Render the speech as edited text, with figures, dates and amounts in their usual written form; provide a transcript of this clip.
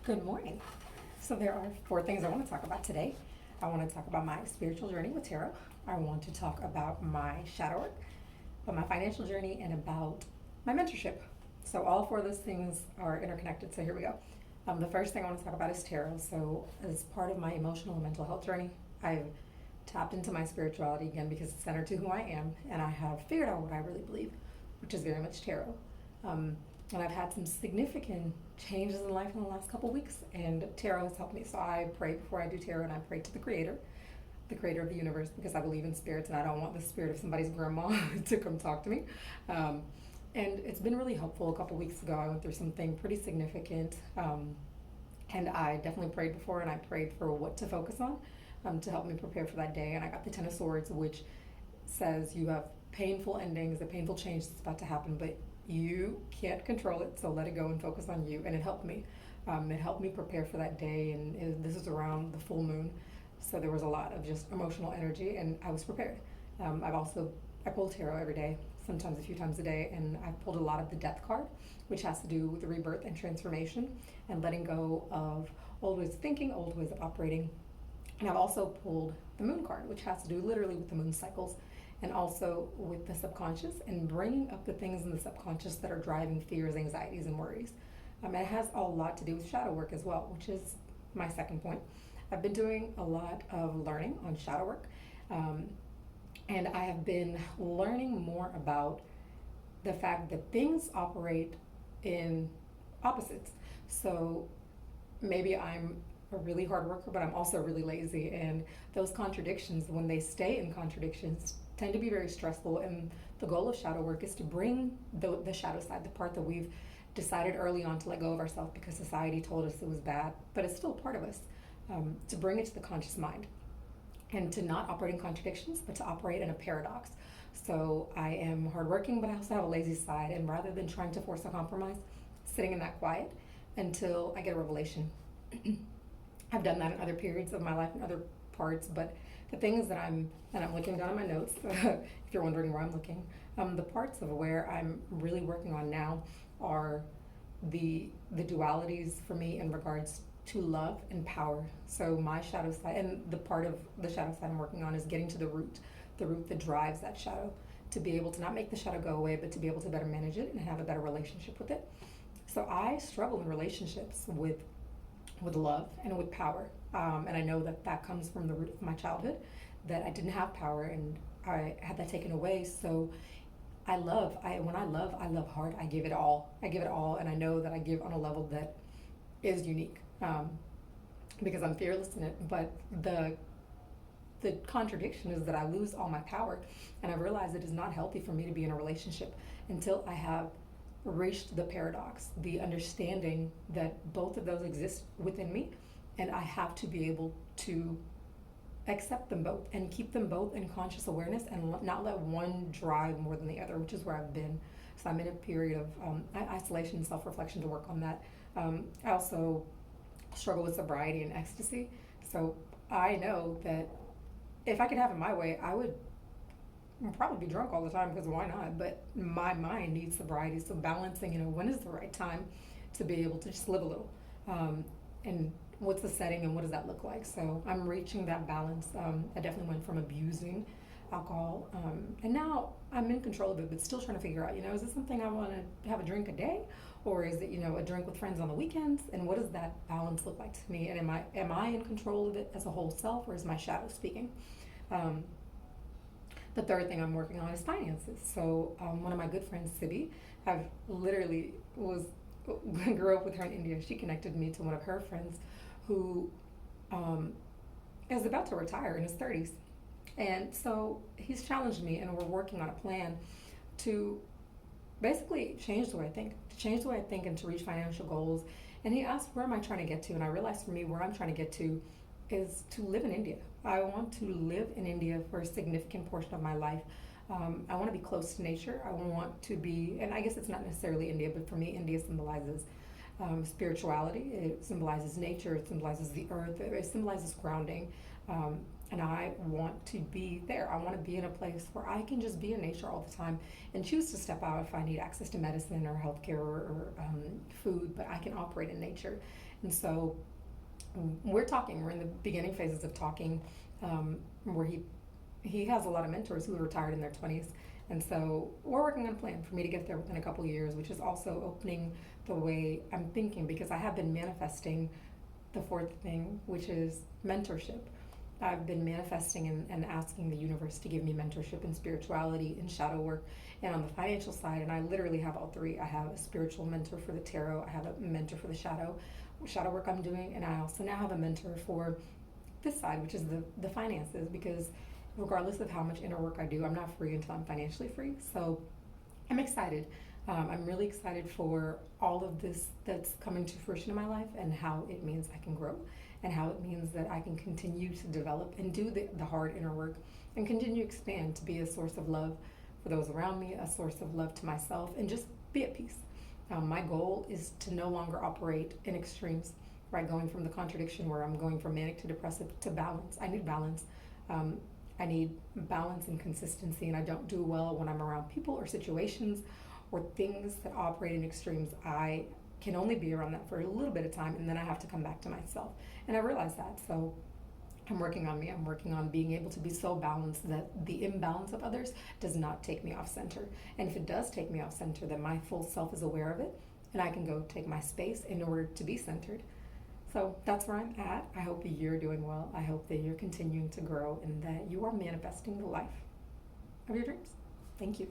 Good morning. So there are four things I want to talk about today. I want to talk about my spiritual journey with tarot. I want to talk about my shadow work, about my financial journey, and about my mentorship. So all four of those things are interconnected. So here we go. The first thing I want to talk about is tarot. So as part of my emotional and mental health journey, I've tapped into my spirituality again because it's centered to who I am, and I have figured out what I really believe, which is very much tarot. And I've had some significant changes in life in the last couple weeks, and tarot has helped me. So I pray before I do tarot, and I pray to the creator of the universe, because I believe in spirits, and I don't want the spirit of somebody's grandma to come talk to me. Um, and it's been really helpful. A couple weeks ago, I went through something pretty significant, and I definitely prayed before, and I prayed for what to focus on to help me prepare for that day. And I got the Ten of Swords, which says you have painful endings, a painful change that's about to happen, but you can't control it, so let it go and focus on you. And it helped me. It helped me prepare for that day, and this is around the full moon, so there was a lot of just emotional energy, and I was prepared. I pull tarot every day, sometimes a few times a day, and I pulled a lot of the Death card, which has to do with the rebirth and transformation and letting go of old ways of thinking, old ways of operating. And I've also pulled the Moon card, which has to do literally with the moon cycles and also with the subconscious and bringing up the things in the subconscious that are driving fears, anxieties, and worries. It has a lot to do with shadow work as well, which is my second point. I've been doing a lot of learning on shadow work, um, and I have been learning more about the fact that things operate in opposites. So maybe I'm a really hard worker, but I'm also really lazy. And those contradictions, when they stay in contradictions, tend to be very stressful. And the goal of shadow work is to bring the shadow side, the part that we've decided early on to let go of ourselves because society told us it was bad, but it's still part of us, to bring it to the conscious mind and to not operate in contradictions, but to operate in a paradox. So I am hardworking, but I also have a lazy side. And rather than trying to force a compromise, sitting in that quiet until I get a revelation. I've done that in other periods of my life and other parts, but the things that I'm looking down at my notes, if you're wondering where I'm looking, the parts of where I'm really working on now are the dualities for me in regards to love and power. So my shadow side, and the part of the shadow side I'm working on is getting to the root that drives that shadow, to be able to not make the shadow go away, but to be able to better manage it and have a better relationship with it. So I struggle in relationships with love and with power. And I know that that comes from the root of my childhood, that I didn't have power and I had that taken away. So when I love hard. I give it all. I give it all, and I know that I give on a level that is unique, because I'm fearless in it. But the contradiction is that I lose all my power, and I've realized it is not healthy for me to be in a relationship until I have reached the paradox, the understanding that both of those exist within me, and I have to be able to accept them both and keep them both in conscious awareness and not let one drive more than the other, which is where I've been. So I'm in a period of isolation and self-reflection to work on that. I also struggle with sobriety and ecstasy. So I know that if I could have it my way, I would probably be drunk all the time, because why not? But my mind needs sobriety. So balancing, when is the right time to be able to just live a little, and what's the setting and what does that look like? So I'm reaching that balance. I definitely went from abusing alcohol, and now I'm in control of it, but still trying to figure out, is this something I want to have a drink a day, or is it, a drink with friends on the weekends? And what does that balance look like to me? And am I in control of it as a whole self, or is my shadow speaking? The third thing I'm working on is finances. So one of my good friends, Sibi, I've literally grew up with her in India. She connected me to one of her friends who is about to retire in his 30s. And so he's challenged me, and we're working on a plan to basically change the way I think, and to reach financial goals. And he asked, where am I trying to get to? And I realized for me, where I'm trying to get to is to live in India. I want to live in India for a significant portion of my life. I want to be close to nature. I want to be, and I guess it's not necessarily India, but for me, India symbolizes spirituality. It symbolizes nature. It symbolizes the earth. It symbolizes grounding. And I want to be there. I want to be in a place where I can just be in nature all the time and choose to step out if I need access to medicine or healthcare or food, but I can operate in nature. And so we're in the beginning phases of talking, where he has a lot of mentors who are retired in their 20s. And so we're working on a plan for me to get there within a couple years, which is also opening the way I'm thinking, because I have been manifesting the fourth thing, which is mentorship. I've been manifesting and asking the universe to give me mentorship in spirituality, in shadow work, and on the financial side. And I literally have all three. I have a spiritual mentor for the tarot, I have a mentor for the shadow work I'm doing, and I also now have a mentor for this side, which is the finances, because regardless of how much inner work I do, I'm not free until I'm financially free. So I'm excited. I'm really excited for all of this that's coming to fruition in my life, and how it means I can grow, and how it means that I can continue to develop and do the hard inner work, and continue to expand to be a source of love for those around me, a source of love to myself, and just be at peace. My goal is to no longer operate in extremes, right? Going from the contradiction where I'm going from manic to depressive to balance. I need balance. Um, I need balance and consistency, and I don't do well when I'm around people or situations or things that operate in extremes. I can only be around that for a little bit of time, and then I have to come back to myself. And I realize that. So I'm working on me. I'm working on being able to be so balanced that the imbalance of others does not take me off center. And if it does take me off center, then my full self is aware of it, and I can go take my space in order to be centered. So that's where I'm at. I hope you're doing well. I hope that you're continuing to grow and that you are manifesting the life of your dreams. Thank you.